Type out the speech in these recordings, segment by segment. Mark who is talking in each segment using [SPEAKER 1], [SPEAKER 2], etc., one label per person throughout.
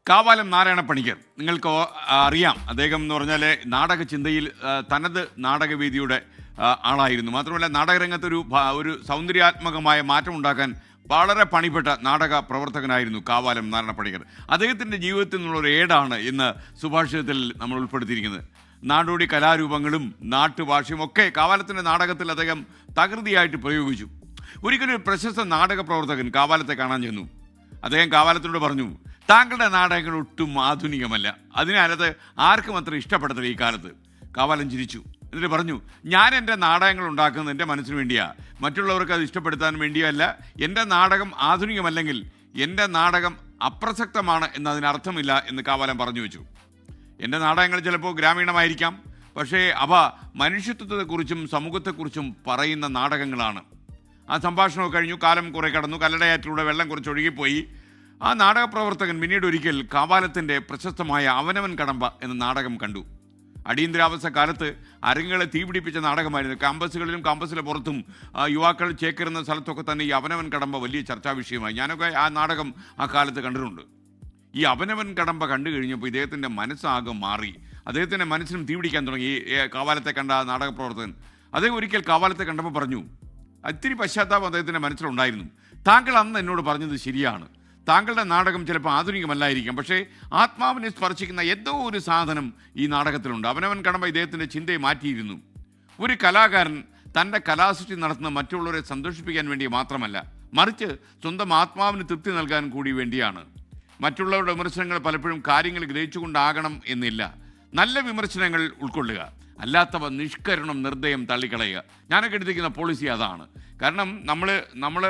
[SPEAKER 1] കാവാലം നാരായണ പണിക്കർ നിങ്ങൾക്ക് അറിയാം. അദ്ദേഹം എന്ന് പറഞ്ഞാൽ നാടക ചിന്തയിൽ തനത് നാടകവേദിയുടെ ആളായിരുന്നു. മാത്രമല്ല നാടകരംഗത്തൊരു ഒരു സൗന്ദര്യാത്മകമായ മാറ്റം ഉണ്ടാക്കാൻ വളരെ പണിപ്പെട്ട നാടക പ്രവർത്തകനായിരുന്നു കാവാലം നാരായണ പണിക്കർ. അദ്ദേഹത്തിൻ്റെ ജീവിതത്തിൽ നിന്നുള്ളൊരു ഏടാണ് ഇന്ന് സുഭാഷിതത്തിൽ നമ്മൾ ഉൾപ്പെടുത്തിയിരിക്കുന്നത്. നാടോടി കലാരൂപങ്ങളും നാട്ടുഭാഷയും ഒക്കെ കാവാലത്തിൻ്റെ നാടകത്തിൽ അദ്ദേഹം തകൃതിയായിട്ട് പ്രയോഗിച്ചു. ഒരിക്കലും ഒരു പ്രശസ്ത നാടക പ്രവർത്തകൻ കാവാലത്തെ കാണാൻ ചെന്നു. അദ്ദേഹം കാവാലത്തിനോട് പറഞ്ഞു, താങ്കളുടെ നാടകങ്ങൾ ഒട്ടും ആധുനികമല്ല, അതിനകത്ത് ആർക്കും അത്ര ഇഷ്ടപ്പെടത്തില്ല ഈ കാലത്ത്. കാവാലം ചിരിച്ചു. എന്നിട്ട് പറഞ്ഞു, ഞാൻ എൻ്റെ നാടകങ്ങൾ ഉണ്ടാക്കുന്നത് എൻ്റെ മനസ്സിന് വേണ്ടിയാണ്, മറ്റുള്ളവർക്ക് അത് ഇഷ്ടപ്പെടുത്താൻ വേണ്ടിയല്ല. എൻ്റെ നാടകം ആധുനികമല്ലെങ്കിൽ എൻ്റെ നാടകം അപ്രസക്തമാണ് എന്നതിനർത്ഥമില്ല എന്ന് കാവാലം പറഞ്ഞു വെച്ചു. എൻ്റെ നാടകങ്ങൾ ചിലപ്പോൾ ഗ്രാമീണമായിരിക്കാം, പക്ഷേ അവ മനുഷ്യത്വത്തെക്കുറിച്ചും സമൂഹത്തെക്കുറിച്ചും പറയുന്ന നാടകങ്ങളാണ്. ആ സംഭാഷണമൊക്കെ കഴിഞ്ഞു, കാലം കുറെ കടന്നു, കല്ലടയാറ്റിലൂടെ വെള്ളം കുറച്ച് ഒഴുകിപ്പോയി. ആ നാടക പ്രവർത്തകൻ പിന്നീട് ഒരിക്കൽ കാവാലത്തിൻ്റെ പ്രശസ്തമായ അവനവൻ കടമ്പ എന്ന നാടകം കണ്ടു. അടിയന്തരാവസ്ഥ കാലത്ത് അരങ്ങുകളെ തീപിടിപ്പിച്ച നാടകമായിരുന്നു. ക്യാമ്പസുകളിലും ക്യാമ്പസിലെ പുറത്തും യുവാക്കൾ ചേക്കേറുന്ന സ്ഥലത്തൊക്കെ തന്നെ ഈ അവനവൻ കടമ്പ വലിയ ചർച്ചാ വിഷയമായി. ഞാനൊക്കെ ആ നാടകം ആ കാലത്ത് കണ്ടിട്ടുണ്ട്. ഈ അവനവൻ കടമ്പ കണ്ടു കഴിഞ്ഞപ്പോൾ ഇദ്ദേഹത്തിൻ്റെ മനസ്സാകെ മാറി. അദ്ദേഹത്തിൻ്റെ മനസ്സിനും തീപിടിക്കാൻ തുടങ്ങി ഈ കാവാലത്തെ കണ്ട ആ നാടക പ്രവർത്തകൻ. അദ്ദേഹം ഒരിക്കൽ കാവാലത്തെ കണ്ടപ്പോൾ പറഞ്ഞു, ഒത്തിരി പശ്ചാത്താപം അദ്ദേഹത്തിൻ്റെ മനസ്സിലുണ്ടായിരുന്നു. താങ്കൾ അന്ന് എന്നോട് പറഞ്ഞത് ശരിയാണ്, താങ്കളുടെ നാടകം ചിലപ്പോൾ ആധുനികമല്ലായിരിക്കാം, പക്ഷേ ആത്മാവിനെ സ്പർശിക്കുന്ന എന്തോ ഒരു സാധനം ഈ നാടകത്തിലുണ്ട്. അവനവൻ കടമ്പ ഇദ്ദേഹത്തിൻ്റെ ചിന്തയെ മാറ്റിയിരുന്നു. ഒരു കലാകാരൻ തൻ്റെ കലാസൃഷ്ടി നടത്തുന്ന മറ്റുള്ളവരെ സന്തോഷിപ്പിക്കാൻ വേണ്ടി മാത്രമല്ല, മറിച്ച് സ്വന്തം ആത്മാവിന് തൃപ്തി നൽകാൻ കൂടി വേണ്ടിയാണ്. മറ്റുള്ളവരുടെ വിമർശനങ്ങൾ പലപ്പോഴും കാര്യങ്ങൾ ഗ്രഹിച്ചുകൊണ്ടാകണം എന്നില്ല. നല്ല വിമർശനങ്ങൾ ഉൾക്കൊള്ളുക, അല്ലാത്തവ നിഷ്കരണം നിർദ്ദയം തള്ളിക്കളയുക. ഞാനൊക്കെ എടുത്തിരിക്കുന്ന പോളിസി അതാണ്. കാരണം നമ്മൾ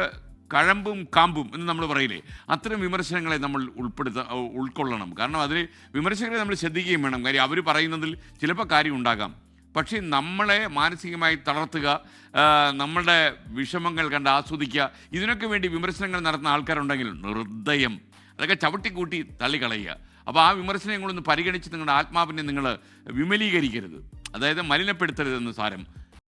[SPEAKER 1] കഴമ്പും കാമ്പും എന്ന് നമ്മൾ പറയില്ലേ, അത്തരം വിമർശനങ്ങളെ നമ്മൾ ഉൾക്കൊള്ളണം. കാരണം അതിൽ വിമർശകരെ നമ്മൾ ശ്രദ്ധിക്കുകയും വേണം. കാര്യം അവർ പറയുന്നതിൽ ചിലപ്പോൾ കാര്യം ഉണ്ടാകാം, പക്ഷേ നമ്മളെ മാനസികമായി തളർത്തുക, നമ്മളുടെ വിഷമങ്ങൾ കണ്ട് ആസ്വദിക്കുക, ഇതിനൊക്കെ വേണ്ടി വിമർശനങ്ങൾ നടത്തുന്ന ആൾക്കാരുണ്ടെങ്കിൽ നിർദ്ദയം അതൊക്കെ ചവിട്ടിക്കൂട്ടി തള്ളിക്കളയുക. അപ്പോൾ ആ വിമർശനങ്ങളൊന്ന് പരിഗണിച്ച് നിങ്ങളുടെ ആത്മാവിനെ നിങ്ങൾ വിമലീകരിക്കരുത്, അതായത് മലിനപ്പെടുത്തരുതെന്ന് സാരം.